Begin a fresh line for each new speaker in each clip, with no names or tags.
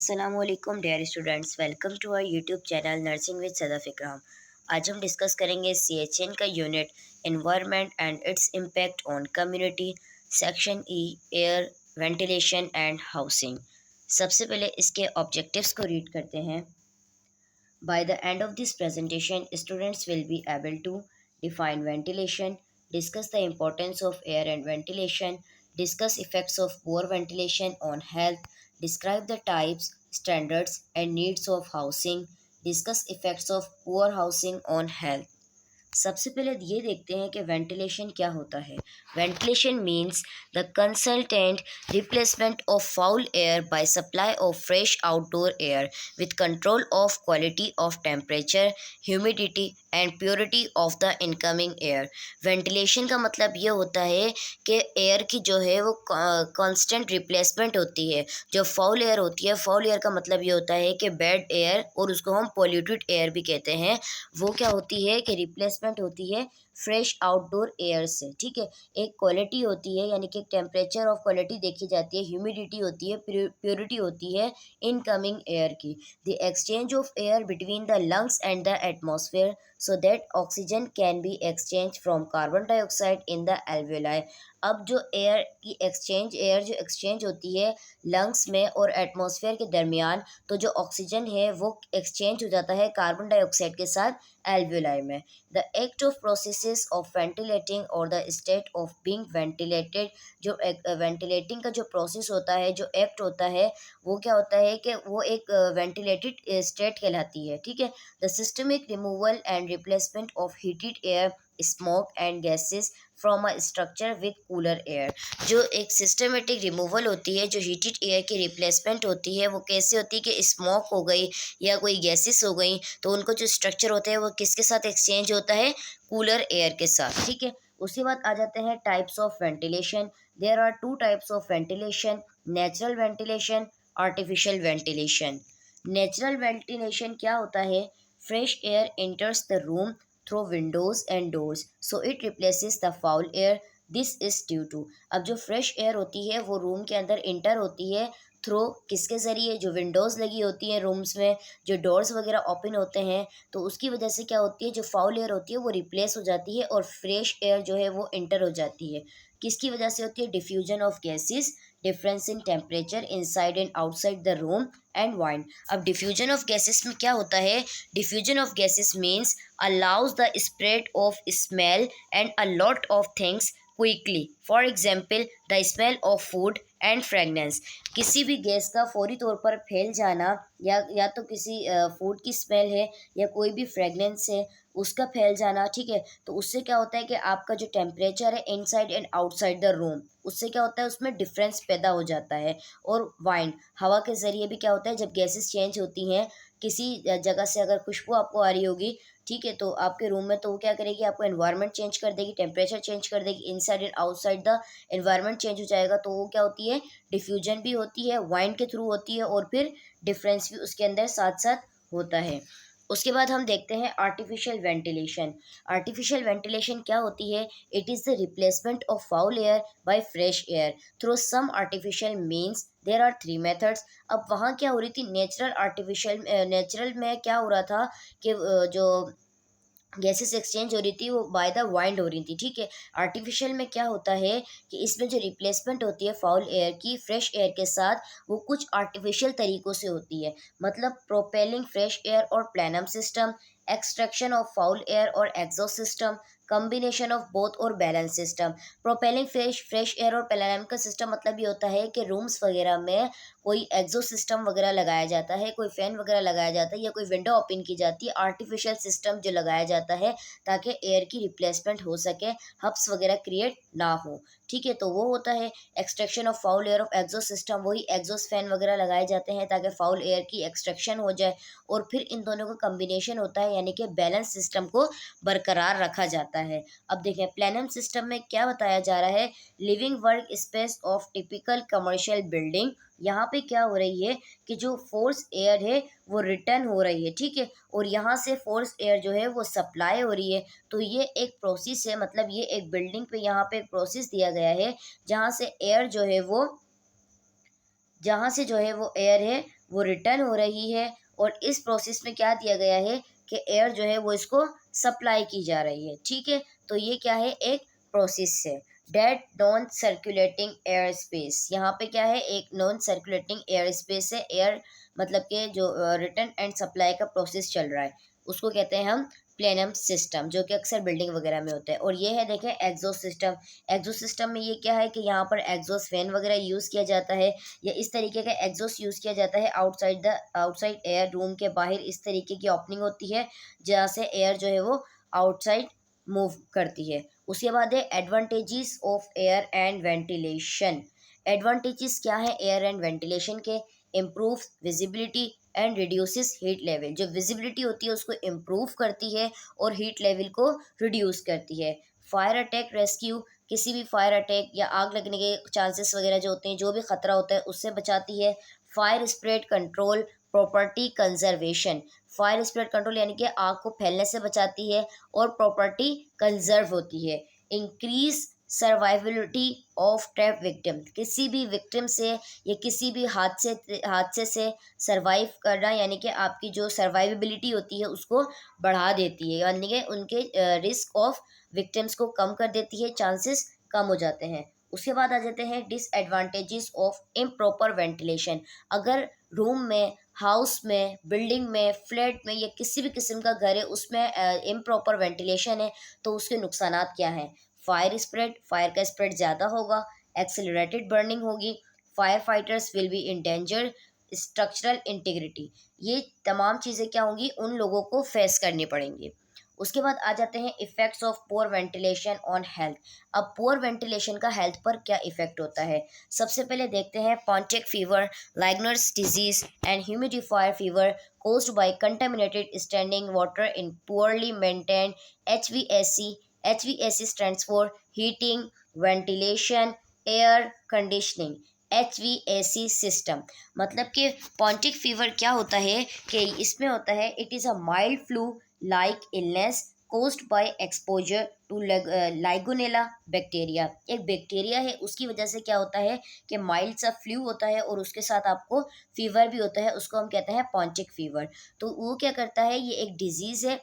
असलकुम dear students, welcome to our YouTube channel nursing with Sadaf Ikram. आज हम डिस्कस करेंगे CHN का unit environment and its impact on community, section E air ventilation and housing. सबसे पहले इसके ऑब्जेक्टिव्स को रीड करते हैं। By the end of this presentation, students will be able to define ventilation, discuss the importance of air and ventilation, discuss effects of poor ventilation on health, describe the types, standards, and needs of housing, discuss effects of poor housing on health. सबसे पहले ये देखते हैं कि ventilation क्या होता है। Ventilation means the consultant replacement of foul air bye supply of fresh outdoor air with control of quality of temperature, humidity and purity of the incoming air. Ventilation का मतलब ये होता है कि एयर की जो है वो कांस्टेंट रिप्लेसमेंट होती है। जो फाउल एयर होती है, फाउल एयर का मतलब ये होता है कि बैड एयर, और उसको हम पॉल्यूटेड एयर भी कहते हैं, वो क्या होती है कि रिप्लेसमेंट होती है फ्रेश आउटडोर एयर से। ठीक है, एक क्वालिटी होती है, यानी कि टेम्परेचर ऑफ क्वालिटी देखी जाती है, ह्यूमिडिटी होती है, प्योरिटी होती है इनकमिंग एयर की। The exchange of air between the lungs and the atmosphere so that oxygen can be exchanged from carbon dioxide in the alveoli। अब जो एयर जो एक्सचेंज होती है लंग्स में और एटमॉस्फेयर के दरमियान, तो जो ऑक्सीजन है वो एक्सचेंज हो जाता है कार्बन डाइऑक्साइड के साथ एल्वियोलाई में। The act of processes of ventilating और the state of being ventilated, जो वेंटिलेटिंग का जो प्रोसेस होता है, जो एक्ट होता है, वो क्या होता है कि वो एक वेंटिलेटेड स्टेट कहलाती है। ठीक है, the systemic removal and replacement of heated air, smoke and gases from a structure with cooler air. जो एक सिस्टमेटिक रिमूवल होती है, जो हीटेड एयर की रिप्लेसमेंट होती है, वो कैसे होती है कि स्मोक हो गई या कोई गैसेस हो गई, तो उनको जो स्ट्रक्चर होता है वो किसके साथ एक्सचेंज होता है, कूलर एयर के साथ। ठीक है, उसके बाद आ जाते हैं types of ventilation. There are two types of ventilation, natural ventilation, artificial ventilation. Natural ventilation क्या होता है? Fresh air enters the room through windows and doors so it replaces the foul air. This is due to, अब जो fresh air होती है वो room के अंदर इंटर होती है थ्रू किसके ज़रिए? जो विंडोज़ लगी होती हैं रूम्स में, जो डोर्स वगैरह ओपन होते हैं, तो उसकी वजह से क्या होती है, जो फाउल एयर होती है वो रिप्लेस हो जाती है और फ्रेश एयर जो है वो इंटर हो जाती है। किसकी वजह से होती है? Diffusion of gases, difference in temperature inside and outside the room and wind. अब डिफ्यूजन ऑफ गैसेस में क्या होता है? Diffusion of gases means allows the spread of smell and a lot of things quickly। For example, the smell of food and fragrance। किसी भी gas का फौरी तौर पर फैल जाना, या तो किसी फूड की स्मेल है या कोई भी फ्रेगनेंस है उसका फैल जाना। ठीक है, तो उससे क्या होता है कि आपका जो टेम्परेचर है inside and outside the room, उससे क्या होता है, उसमें डिफरेंस पैदा हो जाता है। और वाइंड, हवा के ज़रिए भी क्या होता है, जब गैसेस चेंज होती हैं किसी जगह से, अगर खुशबू आपको आ रही होगी, ठीक है, तो आपके रूम में, तो वो क्या करेगी, आपको एनवायरनमेंट चेंज कर देगी, टेम्परेचर चेंज कर देगी, inside and outside the environment change हो जाएगा। तो वो क्या होती है, डिफ्यूजन भी होती है, वाइंड के थ्रू होती है, और फिर डिफरेंस भी उसके अंदर साथ साथ होता है। उसके बाद हम देखते हैं आर्टिफिशियल वेंटिलेशन। आर्टिफिशियल वेंटिलेशन क्या होती है? It is the replacement of foul air by fresh air through some artificial means. There are three methods. अब वहाँ क्या हो रही थी, नेचुरल आर्टिफिशियल, नेचुरल में क्या हो रहा था कि जो गैसेस एक्सचेंज हो रही थी वो बाय द वाइंड हो रही थी। ठीक है, आर्टिफिशियल में क्या होता है कि इसमें जो रिप्लेसमेंट होती है फाउल एयर की फ्रेश एयर के साथ, वो कुछ आर्टिफिशियल तरीक़ों से होती है। मतलब प्रोपेलिंग फ्रेश एयर और plenum system, extraction of foul air और exhaust system, combination of both और balance system. Propelling fresh air और प्लैनम का सिस्टम मतलब ये होता है कि रूम्स वगैरह में कोई एग्जॉस्ट सिस्टम वगैरह लगाया जाता है, कोई फ़ैन वगैरह लगाया जाता है, या कोई विंडो ओपन की जाती है, आर्टिफिशियल सिस्टम जो लगाया जाता है ताकि एयर की रिप्लेसमेंट हो सके, हब्स वगैरह क्रिएट ना हो। ठीक है, तो वो होता है extraction of foul air of exhaust system. वही एग्जॉस्ट फैन वगैरह लगाए जाते हैं ताकि फाउल एयर की एक्सट्रैक्शन हो जाए, और फिर इन दोनों का कम्बिनेशन होता है, यानी कि बैलेंस सिस्टम को बरकरार रखा जाता है। अब देखें प्लैनम सिस्टम में क्या बताया जा रहा है, living work space of typical commercial building. यहाँ पे क्या हो रही है कि जो फोर्स एयर है वो रिटर्न हो रही है। ठीक है, और यहाँ से फोर्स एयर जो है वो सप्लाई हो रही है। तो ये एक प्रोसेस है, मतलब ये एक बिल्डिंग पे यहाँ पे एक प्रोसेस दिया गया है जहाँ से एयर जो है वो जहाँ से जो है वो एयर है वो रिटर्न हो रही है, और इस प्रोसेस में क्या दिया गया है कि एयर जो है वो इसको सप्लाई की जा रही है। ठीक है, तो ये क्या है, एक प्रोसेस है। That non circulating air space, यहाँ पे क्या है, एक नॉन सर्कुलेटिंग एयर स्पेस है। एयर मतलब कि जो रिटर्न एंड सप्लाई का प्रोसेस चल रहा है उसको कहते हैं हम प्लेनम सिस्टम, जो कि अक्सर बिल्डिंग वगैरह में होता है। और ये है देखें एग्जॉस्ट सिस्टम। एग्जॉस्ट सिस्टम में ये क्या है कि यहाँ पर एग्जॉस्ट फैन वगैरह यूज़ किया जाता है, या इस तरीके का एग्जॉस्ट यूज़ किया जाता है आउटसाइड एयर, रूम के बाहर इस तरीके की ओपनिंग होती है जहाँ से एयर जो है वो आउटसाइड मूव करती है। उसके बाद है advantages of air and ventilation. Advantages क्या है एयर एंड वेंटिलेशन के? Improve visibility and reduces heat level. जो विजिबिलिटी होती है उसको इम्प्रूव करती है और हीट लेवल को रिड्यूस करती है। फायर अटैक रेस्क्यू, किसी भी फायर अटैक या आग लगने के चांसेस वगैरह जो होते हैं, जो भी खतरा होता है उससे बचाती है। Fire spread control, property conservation. Fire spread control यानी कि आग को फैलने से बचाती है और प्रॉपर्टी कंजर्व होती है। इंक्रीज सर्वाइवलिटी ऑफ ट्रैप विक्टिम, किसी भी विक्टिम से या किसी भी हादसे से सर्वाइव करना, यानी कि आपकी जो सर्वाइवेबिलिटी होती है उसको बढ़ा देती है, यानी कि उनके रिस्क ऑफ विक्टिम्स को कम कर देती है, चांसेस कम हो जाते हैं। उसके बाद आ जाते हैं डिसएडवांटेजेस ऑफ इम्प्रॉपर वेंटिलेशन। अगर रूम में, हाउस में, बिल्डिंग में, फ्लैट में या किसी भी किस्म का घर है उसमें इम्प्रॉपर वेंटिलेशन है तो उसके नुकसानात क्या हैं? फायर स्प्रेड, फायर का स्प्रेड ज़्यादा होगा। एक्सेलरेटेड बर्निंग होगी। Fire fighters will be in danger. Structural integrity, ये तमाम चीज़ें क्या होंगी, उन लोगों को फेस करनी पड़ेंगी। उसके बाद आ जाते हैं effects of poor ventilation on health. अब पुअर वेंटिलेशन का हेल्थ पर क्या इफ़ेक्ट होता है? सबसे पहले देखते हैं Pontiac fever, Legionnaires disease and humidifier fever caused by contaminated standing water in poorly maintained HVAC. HVAC stands for heating, ventilation, air conditioning। HVAC system, मतलब कि पॉन्टिक फीवर क्या होता है कि इसमें होता है it is a mild flu like illness caused by exposure to Legionella bacteria. एक बैक्टीरिया है उसकी वजह से क्या होता है कि माइल्ड सा फ्लू होता है और उसके साथ आपको फीवर भी होता है, उसको हम कहते हैं पॉन्टिक फीवर। तो वो क्या करता है, ये एक डिजीज़ है,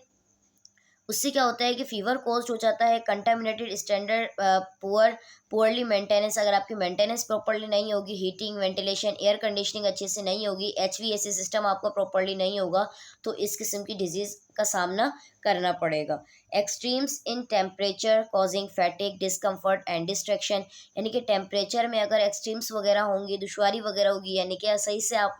उससे क्या होता है कि फ़ीवर कॉज़्ड हो जाता है। कंटामिनेटेड स्टैंडर्ड पुअरली मेंटेनेंस, अगर आपकी मेंटेनेंस प्रॉपर्ली नहीं होगी, हीटिंग, वेंटिलेशन, एयर कंडीशनिंग अच्छे से नहीं होगी, एचवीएसी सिस्टम आपका प्रॉपर्ली नहीं होगा, तो इस किस्म की डिजीज़ का सामना करना पड़ेगा। Extremes in temperature causing फैटिक, discomfort and distraction, यानी कि टेम्परेचर में अगर एक्सट्रीम्स वगैरह होंगी, दुश्वारी वगैरह होगी, यानी कि सही से आप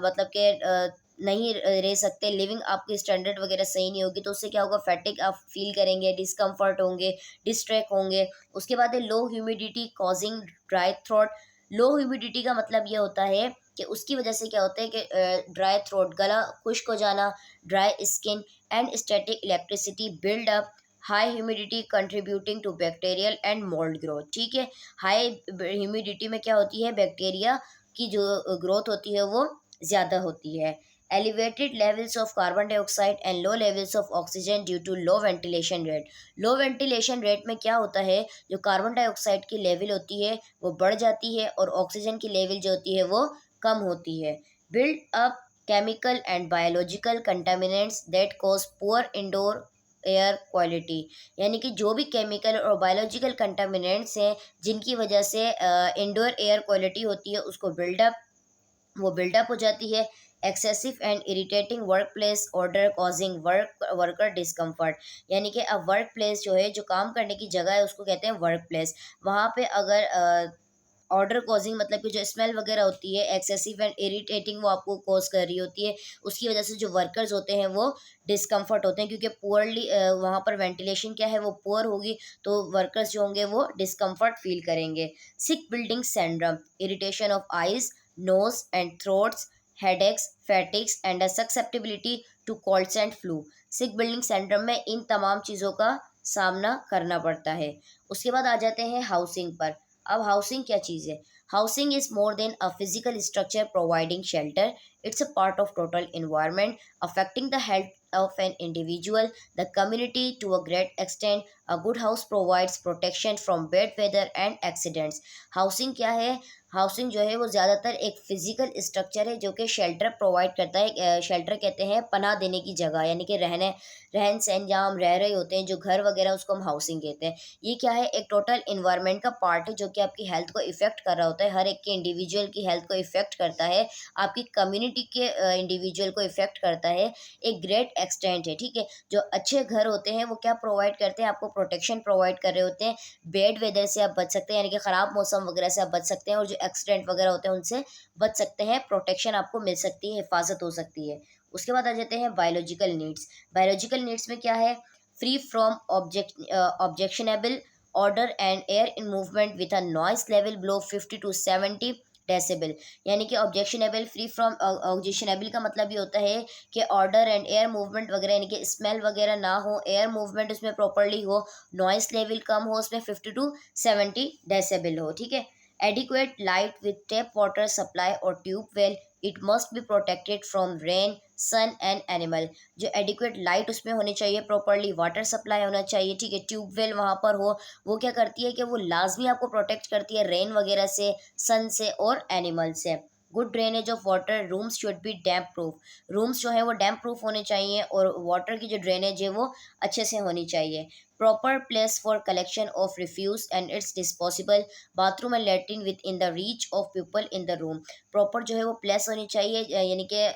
मतलब कि नहीं रह सकते, लिविंग आपकी स्टैंडर्ड वगैरह सही नहीं होगी, तो उससे क्या होगा, फैटिक आप फील करेंगे, डिस्कम्फर्ट होंगे, डिस्ट्रैक्ट होंगे। उसके बाद है लो ह्यूमिडिटी कॉजिंग ड्राई थ्रोट। लो ह्यूमिडिटी का मतलब ये होता है कि उसकी वजह से क्या होता है कि ड्राई थ्रोट, गला खुश्क हो जाना, dry skin and static electricity build up, high humidity contributing to bacterial and mould growth. ठीक है, हाई ह्यूमिडिटी में क्या होती है, बैक्टीरिया की जो ग्रोथ होती है वो ज़्यादा होती है। Elevated levels of carbon dioxide and low levels of oxygen due to low ventilation rate। Low ventilation rate में क्या होता है, जो कार्बन डाइऑक्साइड की लेवल होती है वो बढ़ जाती है और ऑक्सीजन की लेवल जो होती है वो कम होती है। Build up chemical and biological contaminants that cause poor indoor air quality, यानी कि जो भी केमिकल और बायोलॉजिकल कंटामिनेंट्स हैं जिनकी वजह से इंडोर एयर क्वालिटी होती है उसको बिल्डअप हो जाती है। Excessive and irritating work place order causing worker discomfort, यानी कि अब वर्क प्लेस जो है, जो काम करने की जगह है उसको कहते हैं वर्क प्लेस। वहाँ पे अगर ऑर्डर कॉजिंग मतलब कि जो स्मेल वगैरह होती है एक्सेसिव एंड इरिटेटिंग वो आपको कॉज कर रही होती है, उसकी वजह से जो वर्कर्स होते हैं वो डिस्कम्फर्ट होते हैं, क्योंकि पुअरली वहाँ पर वेंटिलेशन क्या है वो पुअर होगी, तो वर्कर्स जो होंगे वो डिस्कम्फर्ट फील करेंगे। Sick building syndrome, irritation of eyes, nose and throats, headaches, fatigues and susceptibility to colds and flu. Sick building syndrome में इन तमाम चीज़ों का सामना करना पड़ता है। उसके बाद आ जाते हैं हाउसिंग पर। अब हाउसिंग क्या चीज़ है? Housing is more than a physical structure providing shelter, it's a part of total environment affecting the health of an individual, the community to a great extent, a good house provides protection from bad weather and accidents. Housing क्या है? Housing जो है वो ज़्यादातर एक physical structure है जो कि शेल्टर प्रोवाइड करता है। शेल्टर कहते हैं पनाह देने की जगह, यानी कि रहन सहन जहाँ हम रह रहे होते हैं, जो घर वगैरह, उसको हम हाउसिंग कहते हैं। ये क्या है? एक टोटल इन्वायरमेंट का पार्ट है जो कि आपकी हेल्थ को इफेक्ट कर रहा होता है, हर एक के इंडिविजुअल की हेल्थ को इफेक्ट करता है, आपकी कम्युनिटी के इंडिविजुअल को इफेक्ट करता है, एक ग्रेट एक्सटेंट है, ठीक है। जो अच्छे घर होते हैं वो क्या प्रोवाइड करते हैं? आपको प्रोटेक्शन प्रोवाइड कर रहे होते हैं, बेड वेदर से आप बच सकते हैं, यानी कि ख़राब मौसम वगैरह से आप बच सकते हैं, और जो एक्सीडेंट वगैरह होते हैं उनसे बच सकते हैं, प्रोटेक्शन आपको मिल सकती है, हिफाजत हो सकती है। उसके बाद आ जाते हैं बायोलॉजिकल नीड्स। बायोलॉजिकल नीड्स में क्या है? Free from objectionable order and air in movement with a noise level below 50 to 70 decibel. यानी कि ऑब्जेक्शनेबल, फ्री फ्रॉम ऑब्जेक्शनेबल का मतलब ये होता है कि ऑर्डर एंड एयर मूवमेंट वगैरह, यानी कि स्मेल वगैरह ना हो, एयर मूवमेंट उसमें प्रॉपरली हो, नॉइस लेवल कम हो, उसमें 50 to 70 डेसिबल हो, ठीक है। Adequate light with tap water supply और tube well, it must be protected from rain sun and animal. जो एडिक्वेट लाइट उसमें होनी चाहिए, प्रॉपरली वाटर सप्लाई होना चाहिए, ठीक है, ट्यूबवेल वहाँ पर हो। वो क्या करती है कि वो लाजमी आपको प्रोटेक्ट करती है रेन वगैरह से, सन से और एनिमल से। Good drainage of water, rooms should be damp proof. Rooms जो है वो डैम्प प्रूफ होने चाहिए, और वाटर की जो ड्रेनेज है वो अच्छे से होनी चाहिए। Proper place for collection of refuse and its disposable, bathroom and latrine within the reach of people in the room. Proper जो है वो प्लेस होनी चाहिए, यानी कि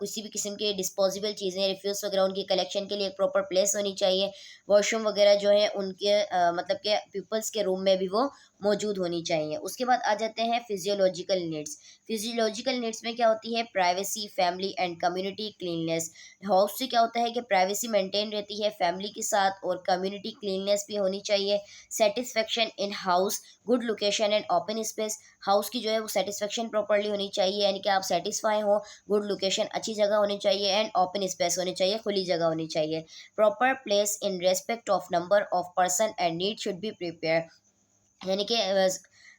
किसी भी किस्म के डिस्पोजेबल चीज़ें, रिफ्यूज़ वगैरह, उनकी कलेक्शन के लिए एक प्रॉपर प्लेस होनी चाहिए। वॉशरूम वगैरह जो है उनके मतलब के पीपल्स के रूम में भी वो मौजूद होनी चाहिए। उसके बाद आ जाते हैं फिजियोलॉजिकल नीड्स। फिजियोलॉजिकल नीड्स में क्या होती है? Privacy, family and community cleanness. House से क्या होता है कि प्राइवेसी मेंटेन रहती है फैमिली के साथ, और कम्युनिटी क्लीननेस भी होनी चाहिए। Satisfaction in house, good location and open space. House की जो है वो सेटिस्फेक्शन प्रॉपर्ली होनी चाहिए, यानी कि आप सेटिस्फाई हो, गुड लोकेशन, अच्छी जगह होनी चाहिए, एंड ओपन स्पेस होनी चाहिए, खुली जगह होनी चाहिए। Proper place in respect of number of person and need should be prepare, यानी कि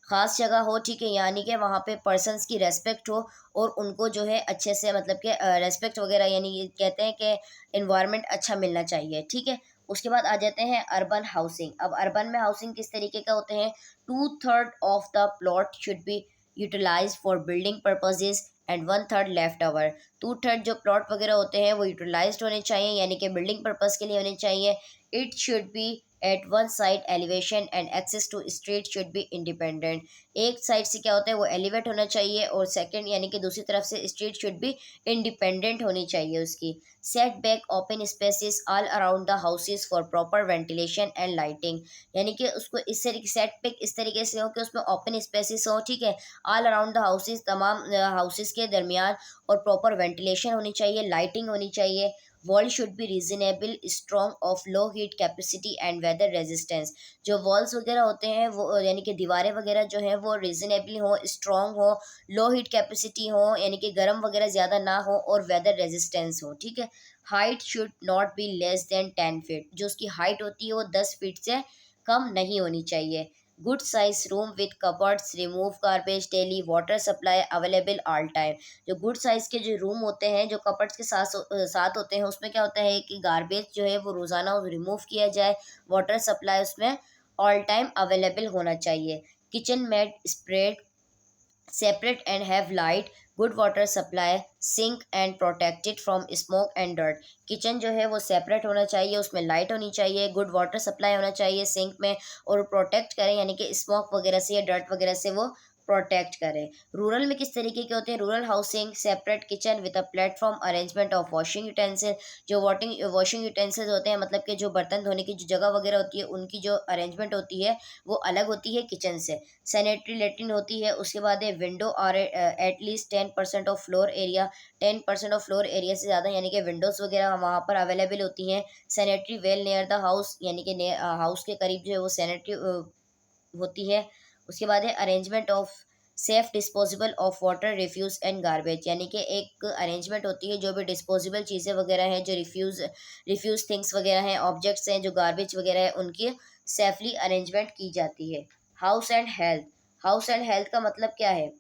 ख़ास जगह हो, ठीक है, यानी कि वहाँ पे पर्सन्स की रेस्पेक्ट हो, और उनको जो है अच्छे से मतलब कि रेस्पेक्ट वगैरह, यानी ये कहते हैं कि इन्वायरमेंट अच्छा मिलना चाहिए, ठीक है। उसके बाद आ जाते हैं अर्बन हाउसिंग। अब अर्बन में हाउसिंग किस तरीके का होते हैं? 2/3 of the plot should be utilise for building purposes and 1/3 left over. 2/3 जो प्लॉट वगैरह होते हैं वो यूटिलाइज्ड होने चाहिए, यानी कि बिल्डिंग पर्पज़ के लिए होने चाहिए। It should be at one side elevation and access to street should be independent. एक साइड से क्या होता है वो एलिवेट होना चाहिए, और सेकंड यानी कि दूसरी तरफ से स्ट्रीट शुड बी इंडिपेंडेंट होनी चाहिए उसकी। Set back open spaces all around the houses for proper ventilation and lighting, यानी कि उसको इस तरीके सेट बैक इस तरीके से हो कि उसमें ओपन स्पेसिस हो, ठीक है, ऑल अराउंड द हाउसेस, तमाम हाउसेस के दरमियान, और प्रॉपर वेंटिलेशन होनी चाहिए, लाइटिंग होनी चाहिए। Wall should be reasonable strong of low heat capacity and weather resistance. जो वॉल्स वगैरह होते हैं वो, यानी कि दीवारें वगैरह जो हैं वो रीजनेबल हो, स्ट्रॉन्ग हो, लो हीट कैपेसिटी हो, यानी कि गर्म वगैरह ज़्यादा ना हो, और वेदर रेजिस्टेंस हो, ठीक है। Height should not be less than 10 feet, जो उसकी हाइट होती है वो 10 फीट से कम नहीं होनी चाहिए। Good size room with cupboards, remove garbage daily, water supply available all time. जो गुड साइज़ के जो रूम होते हैं, जो कपड्स के साथ होते हैं, उसमें क्या होता है कि गार्बेज जो है वो रोज़ाना रिमूव किया जाए, वाटर सप्लाई उसमें ऑल टाइम अवेलेबल होना चाहिए। Kitchen mat spread separate and have light, good water supply, sink and protected from smoke and dirt। Kitchen जो है वो सेपरेट होना चाहिए, उसमें लाइट होनी चाहिए, गुड वाटर सप्लाई होना चाहिए सिंक में, और प्रोटेक्ट करें, यानी कि स्मोक वगैरह से या डर्ट वगैरह से वो प्रोटेक्ट करें। रूरल में किस तरीके के होते हैं? Rural housing, separate kitchen with a platform, arrangement of washing utensil. जो वॉशिंग यूटेंसिल्स होते हैं, मतलब कि जो बर्तन धोने की जो जगह वगैरह होती है, उनकी जो अरेंजमेंट होती है वो अलग होती है किचन से। सैनिटरी लेट्रिन होती है। उसके बाद है विंडो और at least 10% of floor area, 10% of floor area से ज़्यादा, यानी कि विंडोज़ वगैरह वहाँ पर अवेलेबल होती हैं। Sanitary well near the house, यानी कि हाउस के करीब जो है वो सैनिटरी होती है। उसके बाद है arrangement of safe disposable of water refuse and garbage, यानी कि एक अरेंजमेंट होती है जो भी डिस्पोजेबल चीज़ें वगैरह हैं, जो रिफ्यूज़ थिंग्स वगैरह हैं, ऑब्जेक्ट्स हैं, जो गार्बेज वगैरह है, उनकी सेफली अरेंजमेंट की जाती है। House and health. House and health का मतलब क्या है?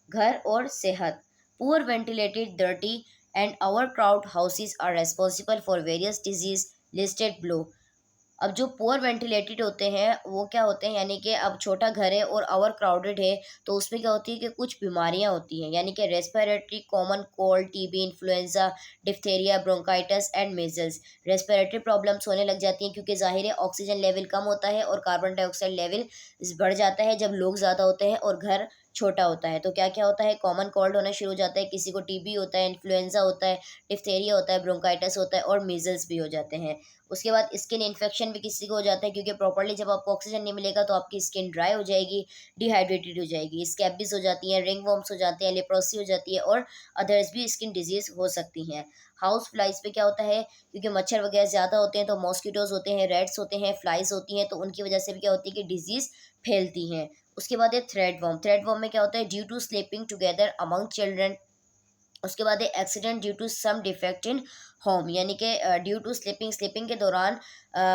घर और सेहत। Poor ventilated, dirty and over crowd houses are responsible for various disease listed below. अब जो पुअर वेंटिलेटेड होते हैं वो क्या होते हैं, यानी कि अब छोटा घर है और ओवर क्राउडेड है, तो उसमें क्या होती है कि कुछ बीमारियां होती हैं, यानी कि respiratory common cold, TB, influenza, diphtheria, bronchitis and measles. Respiratory problems होने लग जाती हैं क्योंकि जाहिर है ऑक्सीजन लेवल कम होता है और कार्बन डाइऑक्साइड लेवल बढ़ जाता है जब लोग ज़्यादा होते हैं और घर छोटा होता है। तो क्या क्या होता है, कॉमन कोल्ड होना शुरू हो जाता है, किसी को टीबी होता है, इन्फ्लुएंजा होता है, डिप्थेरिया होता है, ब्रोंकाइटिस होता है और मीजल्स भी हो जाते हैं। उसके बाद स्किन इन्फेक्शन भी किसी को हो जाता है क्योंकि प्रॉपर्ली जब आपको ऑक्सीजन नहीं मिलेगा तो आपकी स्किन ड्राई हो जाएगी, डिहाइड्रेटेड हो जाएगी, स्कैबिस हो जाती हैं, रिंग वॉर्म्स हो जाते हैं, लेप्रोसी हो जाती है और अदर्स भी स्किन डिजीज हो सकती हैं। हाउस फ्लाइज पे क्या होता है, क्योंकि मच्छर वगैरह ज़्यादा होते हैं तो मॉस्किटोज होते हैं, रेड्स होते हैं, फ्लाइज होती हैं, तो उनकी वजह से भी क्या होती है कि डिजीज़ फैलती हैं। उसके बाद है थ्रेड वर्म। थ्रेड वर्म में क्या होता है, due to sleeping together among children. उसके बाद है accident due to some defect in home, यानी कि ड्यू टू स्लीपिंग के दौरान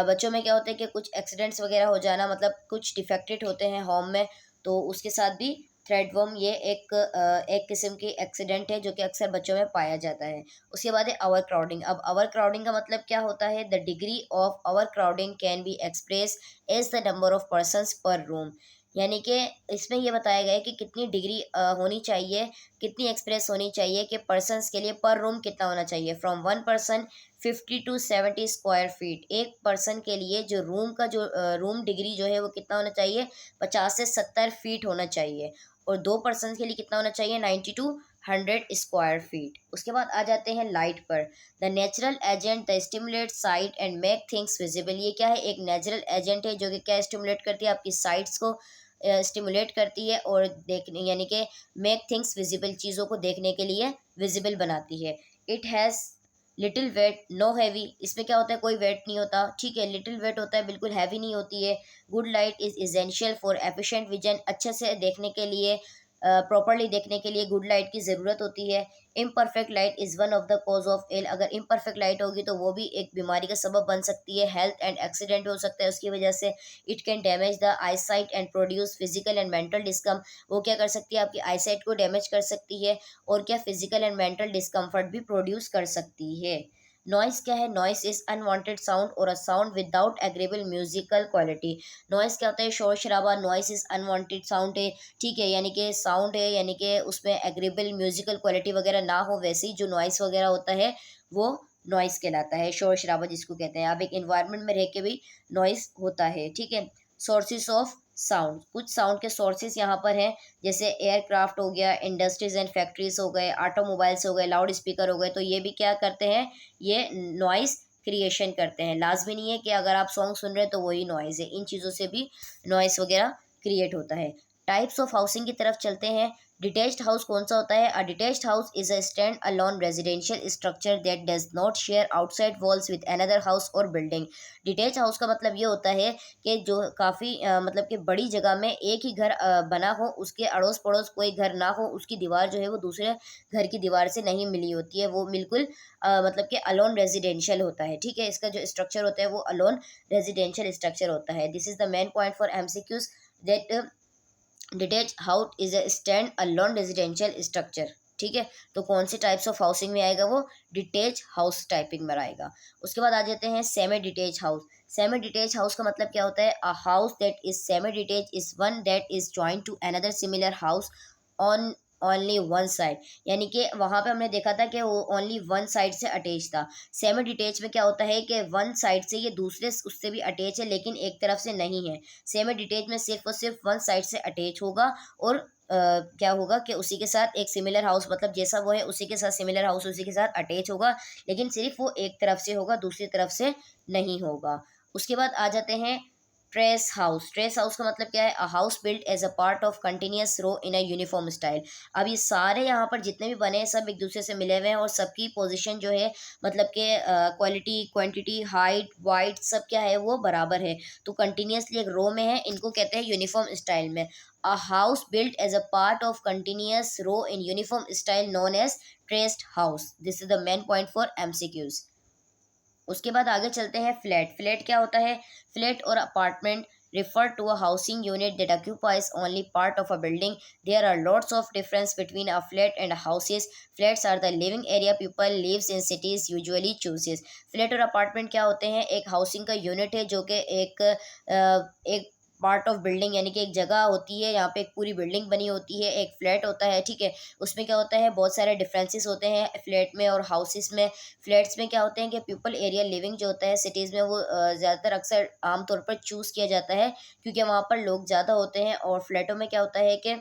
बच्चों में क्या होता है कि कुछ एक्सीडेंट्स वगैरह हो जाना, मतलब कुछ डिफेक्टेड होते हैं होम में, तो उसके साथ भी थ्रेडवर्म ये एक किस्म की एक्सीडेंट है जो कि अक्सर बच्चों में पाया जाता है। उसके बाद है ओवर क्राउडिंग। अब ओवर क्राउडिंग का मतलब क्या होता है, the degree of overcrowding can be express as the number of persons per room, यानी कि इसमें ये बताया गया है कि कितनी डिग्री होनी चाहिए, कितनी एक्सप्रेस होनी चाहिए कि पर्सनस के लिए पर रूम कितना होना चाहिए, from 1 person 50 to 70 square feet. एक पर्सन के लिए जो रूम का जो रूम डिग्री जो है वो कितना होना चाहिए, 50 से 70 फीट होना चाहिए, और 2 पर्सन के लिए कितना होना चाहिए, 90 to 100 स्क्वायर फीट। उसके बाद आ जाते हैं लाइट पर। The natural agent the stimulate site and make things visible. ये क्या है, एक नेचुरल एजेंट है जो कि क्या स्टिमुलेट करती है, आपकी साइट्स को स्टिमुलेट करती है और देखने, यानी कि मेक थिंग्स विजिबल, चीज़ों को देखने के लिए विजिबल बनाती है। It has little weight no heavy. इसमें क्या होता है, कोई वेट नहीं होता, ठीक है, लिटिल वेट होता है, बिल्कुल हैवी नहीं होती है। Good light is essential for efficient vision. अच्छे से देखने के लिए, प्रॉपरली देखने के लिए गुड लाइट की ज़रूरत होती है। Imperfect light is one of the cause of ill. अगर इम्परफेक्ट लाइट होगी तो वो भी एक बीमारी का सबब बन सकती है, हेल्थ एंड एक्सीडेंट हो सकता है उसकी वजह से। It can damage the eye sight and produce physical and mental discomfort. वो क्या कर सकती है, आपकी आई साइट को डैमेज कर सकती है और क्या फिजिकल एंड मेंटल डिस्कम्फर्ट भी प्रोड्यूस कर सकती है। नॉइस क्या है, नॉइस इज अनवांटेड साउंड और a sound without agreeable musical quality. Noise क्या होता है, शोर शराबा, नॉइस इज अनवांटेड साउंड है, ठीक है, यानी कि साउंड है, यानी कि उसमें एग्रेबल म्यूजिकल क्वालिटी वगैरह ना हो, वैसे ही जो नॉइस वगैरह होता है वो नॉइस कहलाता है, शोर शराबा जिसको कहते हैं। आप एक इन्वायरमेंट में रह के भी नॉइस होता है, ठीक है। सोर्सेज ऑफ साउंड, कुछ साउंड के सोर्सेज यहाँ पर हैं, जैसे एयरक्राफ्ट हो गया, इंडस्ट्रीज एंड फैक्ट्रीज हो गए, ऑटोमोबाइल्स हो गए, लाउड स्पीकर हो गए, तो ये भी क्या करते हैं, ये नॉइस क्रिएशन करते हैं। लाजमी नहीं है कि अगर आप सॉन्ग सुन रहे हैं तो वही नॉइज़ है, इन चीज़ों से भी नॉइस वगैरह क्रिएट होता है। टाइप्स ऑफ हाउसिंग की तरफ चलते हैं। डिटैच्ड हाउस कौन सा होता है, a detached house is a stand alone residential structure that does not share outside walls with another house और बिल्डिंग। डिटैच हाउस का मतलब ये होता है कि जो काफ़ी मतलब कि बड़ी जगह में एक ही घर बना हो, उसके अड़ोस पड़ोस कोई घर ना हो, उसकी दीवार जो है वो दूसरे घर की दीवार से नहीं मिली होती है, वो बिल्कुल मतलब कि अलोन रेजिडेंशियल होता है, ठीक है। इसका जो स्ट्रक्चर होता है वो अलोन रेजिडेंशियल स्ट्रक्चर होता है। This is the main point for MCQs that detach house is a stand alone residential structure, ठीक है। तो कौन से टाइप्स ऑफ हाउसिंग में आएगा, वो डिटेच हाउस टाइपिंग में आएगा। उसके बाद आ जाते हैं semi detach house. Semi detach house का मतलब क्या होता है, a house that is semi detach is one that is joint to another similar house on only one side, यानी कि वहाँ पे हमने देखा था कि वो ओनली वन साइड से अटैच था। सेमी डिटेच में क्या होता है कि वन साइड से ये दूसरे उससे भी अटैच है लेकिन एक तरफ से नहीं है। सेमी डिटेच में सिर्फ और सिर्फ वन साइड से अटैच होगा और क्या होगा कि उसी के साथ एक सिमिलर हाउस, मतलब जैसा वो है उसी के साथ सिमिलर हाउस उसी के साथ अटैच होगा, लेकिन सिर्फ वो एक तरफ से होगा, दूसरी तरफ से नहीं होगा। उसके बाद आ जाते हैं ट्रेस हाउस। ट्रेस हाउस का मतलब क्या है, a house built as a part of continuous row in a uniform style. अब ये सारे यहाँ पर जितने भी बने हैं सब एक दूसरे से मिले हुए हैं और सबकी पोजीशन जो है, मतलब कि क्वालिटी, क्वांटिटी, हाइट, वाइट सब क्या है वो बराबर है, तो कंटिन्यूअसली एक रो में है, इनको कहते हैं यूनिफॉर्म स्टाइल में। A house built as a part of continuous row in uniform style known as terraced house. This is the main point for MCQs. उसके बाद आगे चलते हैं फ्लैट। फ्लैट क्या होता है, फ्लैट और apartment refer to a housing unit that occupies only part of a building. There are lots of difference between a flat and a houses. Flats are the living area people lives in cities usually chooses. Flat और apartment क्या होते हैं? एक housing का unit है जो कि एक पार्ट ऑफ बिल्डिंग यानी कि एक जगह होती है, यहाँ पे एक पूरी बिल्डिंग बनी होती है, एक फ्लैट होता है, ठीक है। उसमें क्या होता है, बहुत सारे डिफरेंसेस होते हैं फ्लैट में और हाउसेस में। फ्लैट्स में क्या होते हैं कि पीपल एरिया लिविंग जो होता है सिटीज़ में वो ज़्यादातर अक्सर आमतौर पर चूज़ किया जाता है क्योंकि वहाँ पर लोग ज़्यादा होते हैं। और फ्लैटों में क्या होता है कि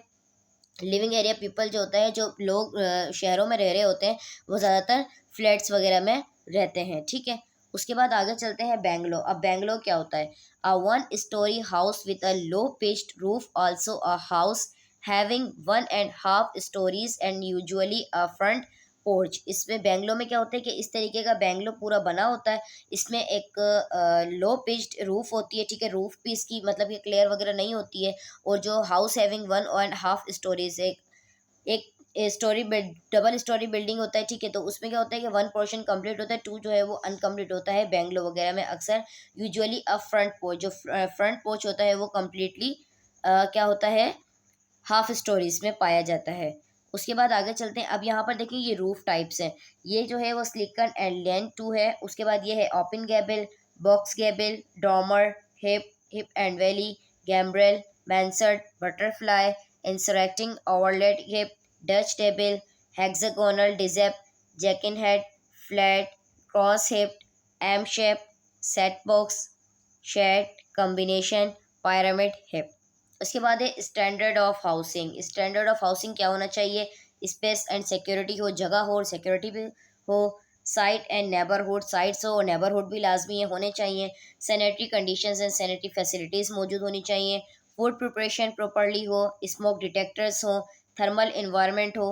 लिविंग एरिया पीपल जो होता है, जो लोग शहरों में रह रहे होते हैं, वो ज़्यादातर फ्लैट्स वगैरह में रहते हैं, ठीक है। उसके बाद आगे चलते हैं बेंगलो। अब बेंगलो क्या होता है? A one story house with a low pitched roof, also a house having 1.5 stories and usually a front porch. इसमें बेंगलो में क्या होता है कि इस तरीके का बेंगलो पूरा बना होता है। इसमें एक लो पिच्ड रूफ होती है, ठीक है। रूफ भी इसकी मतलब कि क्लियर वगैरह नहीं होती है। और जो हाउस हैविंग 1.5 स्टोरीज, एक स्टोरी डबल स्टोरी बिल्डिंग होता है, ठीक है। तो उसमें क्या होता है कि वन पोर्शन कंप्लीट होता है, टू जो है वो अनकम्प्लीट होता है। बेंगलो वगैरह में अक्सर यूजुअली अ फ्रंट पोर्च, जो फ्रंट पोर्च होता है वो कम्प्लीटली क्या होता है, हाफ स्टोरीज में पाया जाता है। उसके बाद आगे चलते हैं। अब यहाँ पर देखिए ये रूफ टाइप्स हैं। ये जो है वो स्लिकन एंड लेन टू है। उसके बाद ये है open gable, box gable, dormer, hip hip and valley, gambrel, mansard, butterfly, intersecting overlaid hip, Dutch gable, hexagonal डिजेप, jerkinhead, flat, cross hip, M shape, saltbox, shed, combination, pyramid hip. उसके बाद है standard of housing. Standard of housing क्या होना चाहिए? Space and security हो, जगह हो और सिक्योरिटी भी हो। साइट एंड नेबरहुड, साइट्स हो और नेबरहुड भी लाजमी है होने चाहिए। Sanitary conditions and sanitary facilities मौजूद होनी चाहिए। फूड प्रिपरेशन प्रॉपरली हो, स्मोक डिटेक्टर्स हो, थर्मल इन्वायरमेंट हो,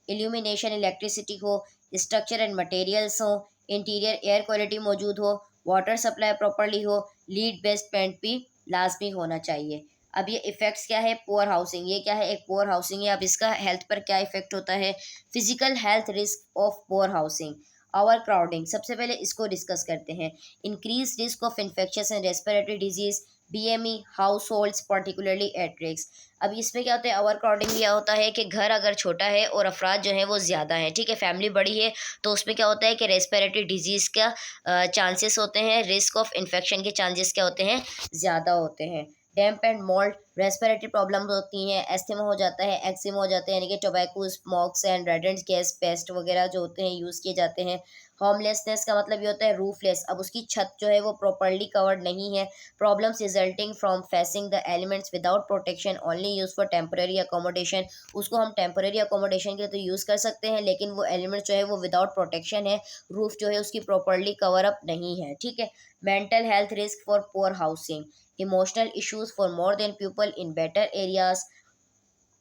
इल्यूमिनेशन इलेक्ट्रिसिटी हो, स्ट्रक्चर एंड मटेरियल्स हो, इंटीरियर एयर क्वालिटी मौजूद हो, वाटर सप्लाई प्रॉपरली हो, लीड बेस्ड पेंट भी लाजमी होना चाहिए। अब ये इफ़ेक्ट्स क्या है? पुअर हाउसिंग, ये क्या है? एक पुअर हाउसिंग है। अब इसका हेल्थ पर क्या इफेक्ट होता है? Physical health risk of poor housing, over crowding. सबसे पहले इसको डिस्कस करते हैं। Increase risk of infection and respiratory disease, BME house holds particularly at risk. अब इसमें क्या होता है? ओवर क्राउडिंग यह होता है कि घर अगर छोटा है और अफराद जो है वो ज़्यादा हैं, ठीक है, फैमिली बड़ी है, तो उसमें क्या होता है कि रेस्पिरेटरी डिजीज़ का चांसेस होते हैं, रिस्क ऑफ इन्फेक्शन के चांसेस क्या होते हैं? ज़्यादा होते हैं। डैम्प एंड मोल्ड, रेस्पिरेटरी प्रॉब्लम्स होती हैं, एस्थमा हो जाता है, एक्जिमा हो जाते हैं, यानी कि tobacco smokes and radon gas pest वगैरह जो होते हैं यूज़ किए जाते हैं। होमलेसनेस का मतलब ये होता है रूफलेस, अब उसकी छत जो है वो प्रॉपरली कवर्ड नहीं है। Problems resulting from facing the elements without protection, only use for temporary accommodation. उसको हम टेम्पररी अकोमोडेशन के लिए तो यूज़ कर सकते हैं, लेकिन वो एलिमेंट्स जो है वो विदाउट प्रोटेक्शन है, रूफ जो है उसकी प्रॉपरली कवर अप नहीं है, ठीक है। Mental health risk for poor housing, emotional issues for more than people in better areas.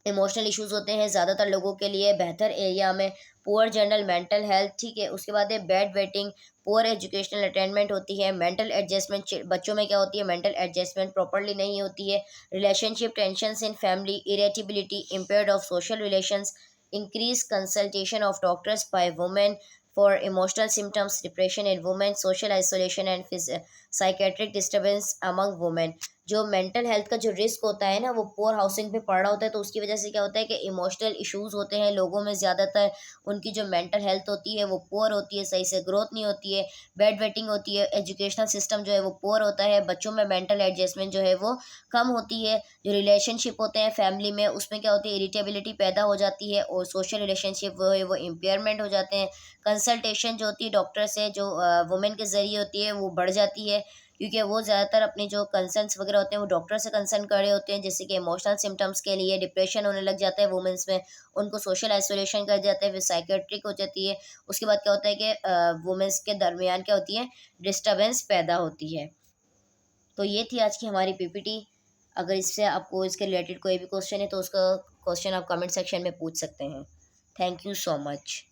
Emotional issues होते हैं ज़्यादातर लोगों के लिए बेहतर एरिया में। पुअर जनरल मेंटल हेल्थ, ठीक है। उसके बाद है bed wetting, poor educational attainment होती है। मेंटल एडजस्टमेंट, बच्चों में क्या होती है? मेंटल एडजस्टमेंट प्रॉपरली नहीं होती है। Relationship tensions in family, irritability, impaired of social relations, increase consultation of doctors by women for emotional symptoms, depression in women, social isolation and psychiatric disturbance among women. जो mental health का जो risk होता है ना वो poor housing पे पड़ रहा होता है, तो उसकी वजह से क्या होता है कि इमोशनल इश्यूज होते हैं लोगों में ज़्यादातर। उनकी जो मेंटल हेल्थ होती है वो पुअर होती है, सही से ग्रोथ नहीं होती है, बेड वेटिंग होती है, एजुकेशनल सिस्टम जो है वो पुअर होता है, बच्चों में मेंटल एडजस्टमेंट जो है वो कम होती है। जो रिलेशनशिप होते हैं फैमिली में उसमें क्या होती है? इरिटेबिलिटी पैदा हो जाती है और सोशल रिलेशनशिप वो है वो इम्पेयरमेंट हो जाते हैं। कंसल्टेशन जो होती है डॉक्टर से जो वुमेन के ज़रिए होती है वो बढ़ जाती है, क्योंकि वो ज़्यादातर अपने जो कंसर्न्स वगैरह होते हैं वो डॉक्टर से कंसर्न कर रहे होते हैं, जैसे कि इमोशनल सिम्टम्स के लिए डिप्रेशन होने लग जाता है वुमेंस में, उनको सोशल आइसोलेशन कर जाता है, फिर साइकेट्रिक हो जाती है। उसके बाद क्या होता है कि वुमेंस के दरमियान क्या होती है? डिस्टर्बेंस पैदा होती है। तो ये थी आज की हमारी पीपीटी। अगर इससे आपको इसके रिलेटेड कोई भी क्वेश्चन है तो उसका क्वेश्चन आप कमेंट सेक्शन में पूछ सकते हैं। Thank you so much.